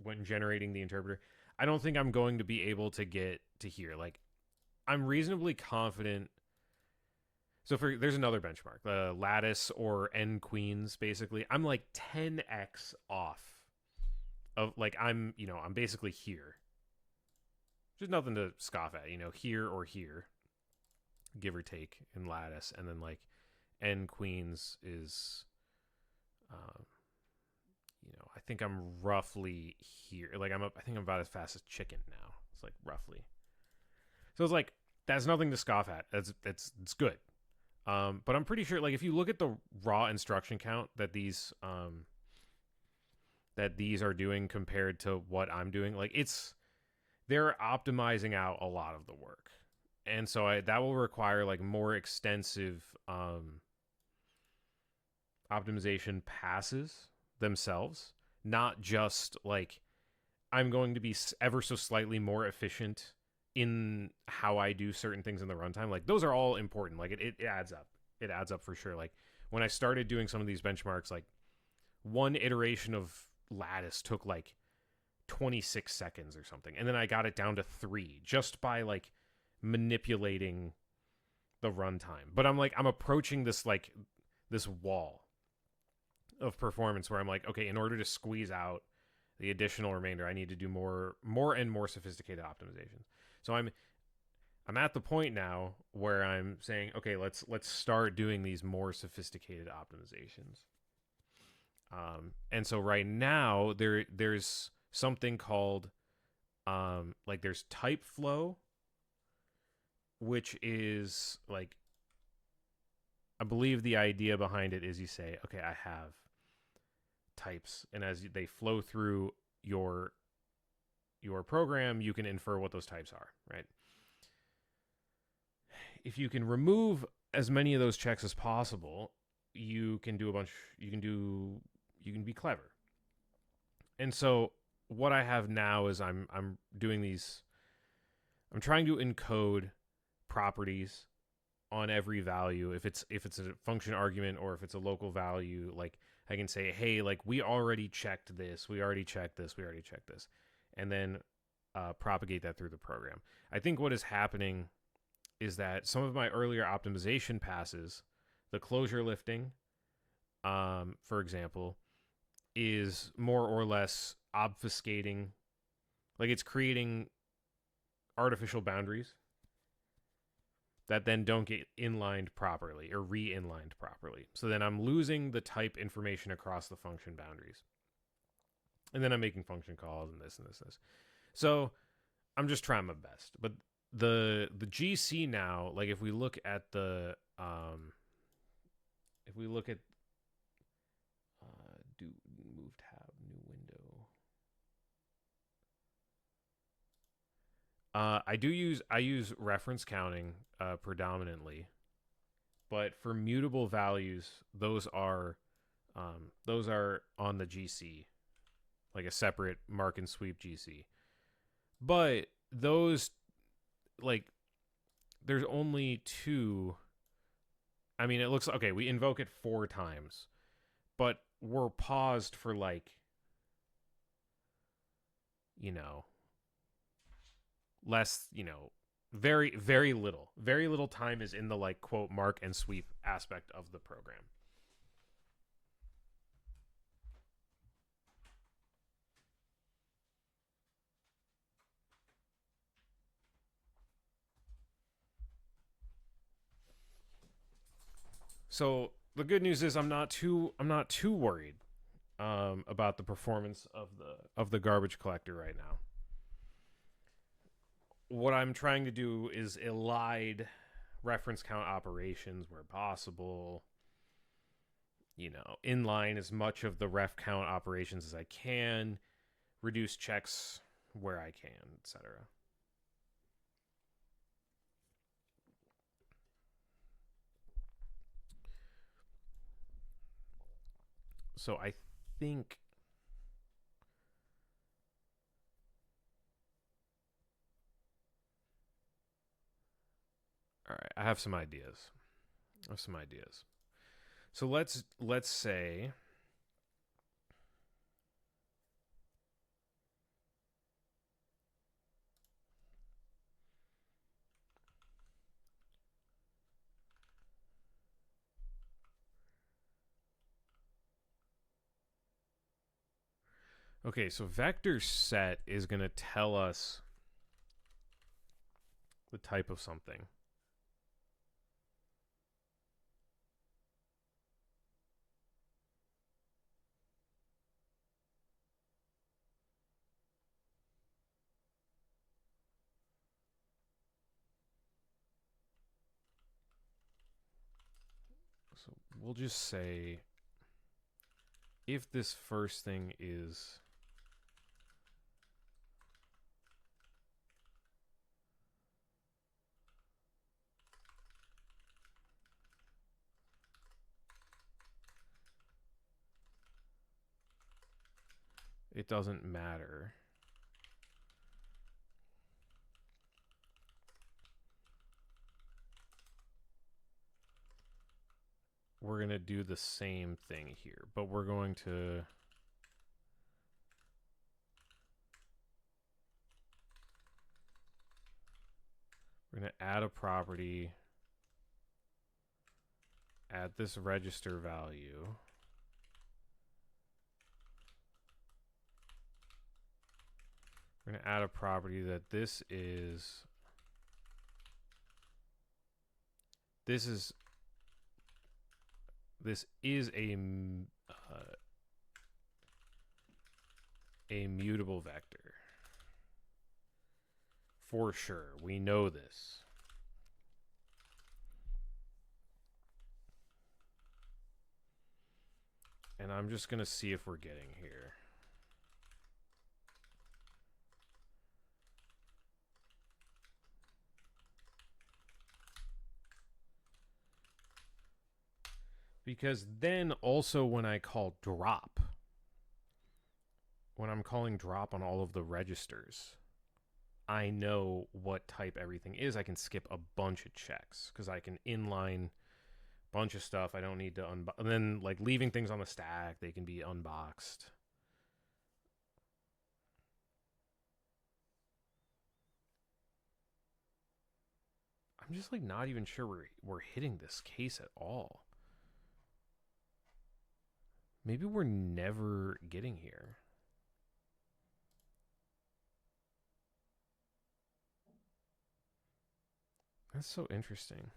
Speaker 1: when generating the interpreter, I don't think I'm going to be able to get to here. Like I'm reasonably confident. So there's another benchmark, the lattice or N queens. Basically, I'm like 10x off of like I'm basically here. There's nothing to scoff at, here or here, give or take in lattice, and then like N queens is, I think I'm roughly here. Like I think I'm about as fast as chicken now. It's like roughly. So it's like that's nothing to scoff at. It's good. But I'm pretty sure, like, if you look at the raw instruction count that these are doing compared to what I'm doing, like they're optimizing out a lot of the work, and so that will require like more extensive optimization passes themselves, not just like I'm going to be ever so slightly more efficient in how I do certain things in the runtime. Like those are all important. Like it adds up. It adds up for sure. Like when I started doing some of these benchmarks, like one iteration of lattice took like 26 seconds or something. And then I got it down to 3 just by like manipulating the runtime. But I'm approaching this wall of performance where I'm like, okay, in order to squeeze out the additional remainder, I need to do more and more sophisticated optimizations. So I'm at the point now where I'm saying, okay, let's start doing these more sophisticated optimizations. And so right now there's something called there's type flow, which is like, I believe the idea behind it is you say, okay, I have types, and as they flow through your program, you can infer what those types are, right? If you can remove as many of those checks as possible, you can do a bunch. You can be clever. And so what I have now is I'm doing these. I'm trying to encode properties on every value. If it's a function argument or if it's a local value, like I can say, hey, like we already checked this, we already checked this, and then propagate that through the program. I think what is happening is that some of my earlier optimization passes, the closure lifting, for example, is more or less obfuscating, like it's creating artificial boundaries that then don't get inlined properly or re-inlined properly. So then I'm losing the type information across the function boundaries. And then I'm making function calls and this and this and this. So I'm just trying my best. But the GC now, like if we look at the do move tab, new window. I use reference counting predominantly, but for mutable values, those are on the GC, like a separate mark and sweep GC. But those, like, there's only 2. I mean, it looks okay. We invoke it 4 times, but we're paused for like, less, very, very little. Very little time is in the like quote mark and sweep aspect of the program. So the good news is I'm not too worried about the performance of the garbage collector right now. What I'm trying to do is elide reference count operations where possible. Inline as much of the ref count operations as I can, reduce checks where I can, etc. So I think all right, I have some ideas. So let's say okay, so vector set is going to tell us the type of something. So we'll just say if this first thing is it doesn't matter. We're going to do the same thing here, but we're going to We're going to add a property at this register value. We're going to add a property that this is a mutable vector. For sure, we know this. And I'm just going to see if we're getting here. Because then also when I call drop, when I'm calling drop on all of the registers, I know what type everything is. I can skip a bunch of checks because I can inline bunch of stuff. I don't need to unbox. And then, like, leaving things on the stack, they can be unboxed. I'm just, like, not even sure we're hitting this case at all. Maybe we're never getting here. That's so interesting.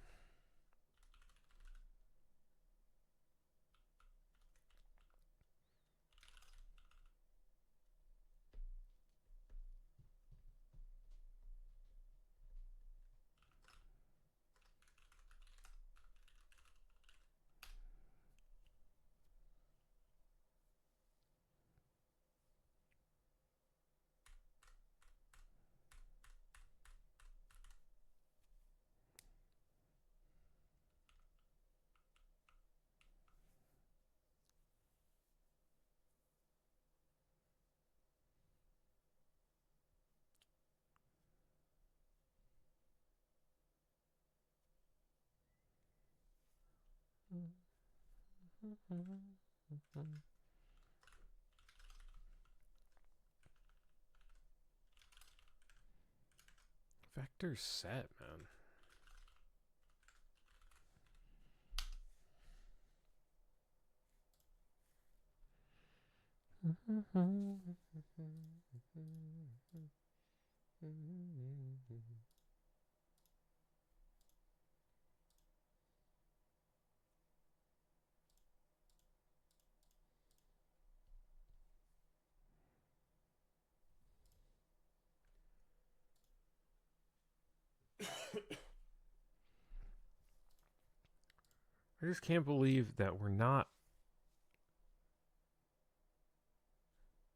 Speaker 1: Vector set, man. I just can't believe that we're not.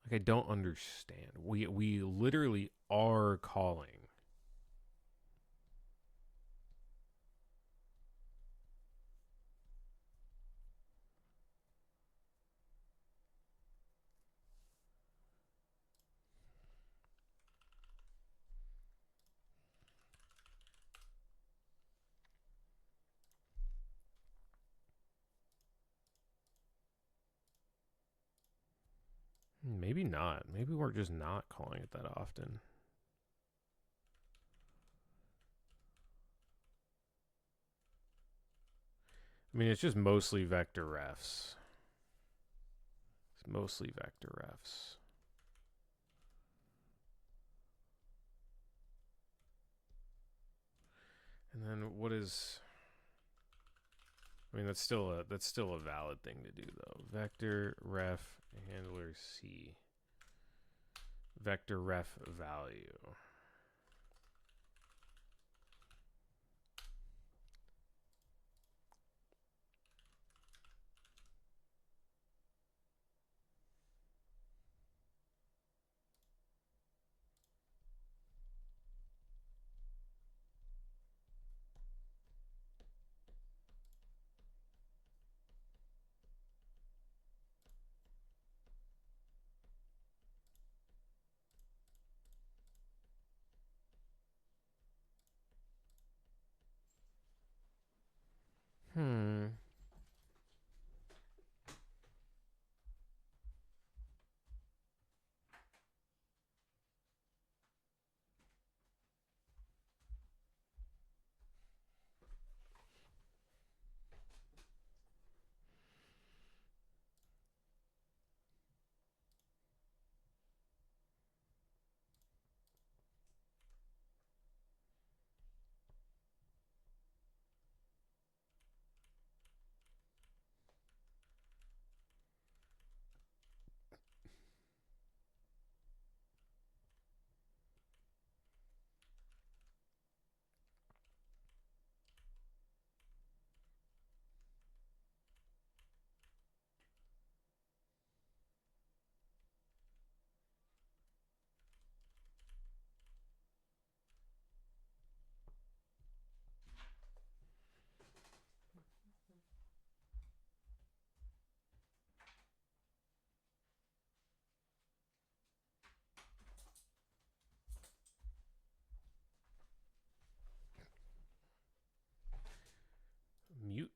Speaker 1: Like, I don't understand. We literally are calling. Maybe not. Maybe we're just not calling it that often. I mean, it's just mostly vector refs. It's mostly vector refs. And then what is? I mean, that's still a valid thing to do though. Vector ref handler C. Vector ref value.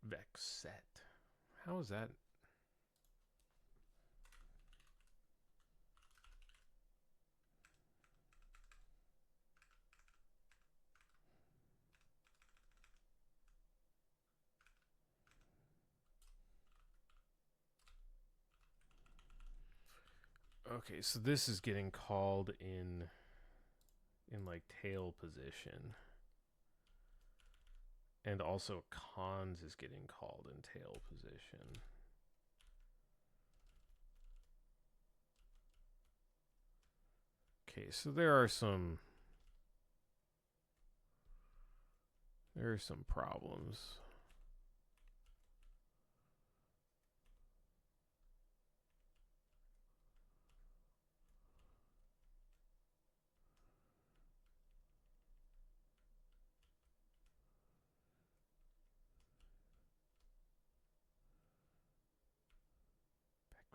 Speaker 1: Vexet. How is that? Okay, so this is getting called in like tail position. And also cons is getting called in tail position. Okay, so there are some problems.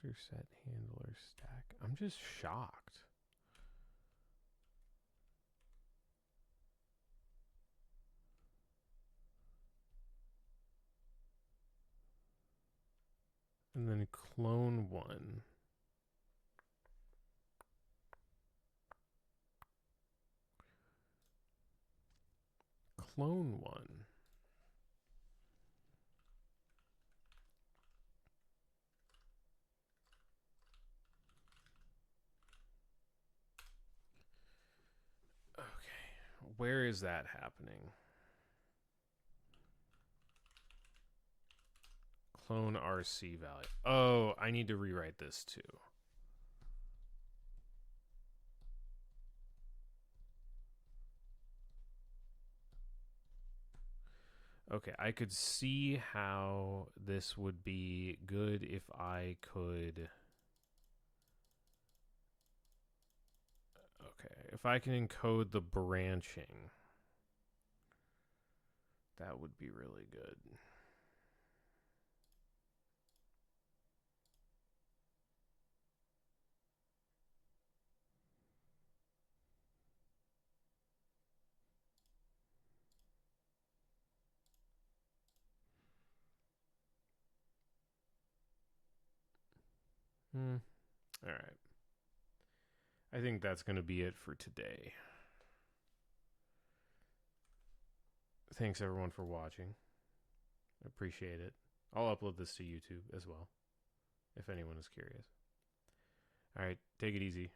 Speaker 1: Vector set handler stack. I'm just shocked. And then clone one. Clone one. Okay. Where is that happening? Clone RC value. Oh, I need to rewrite this too. Okay, I could see how this would be good if I could. Okay, if I can encode the branching, that would be really good. All right. I think that's going to be it for today. Thanks everyone for watching. Appreciate it. I'll upload this to YouTube as well, if anyone is curious. All right, take it easy.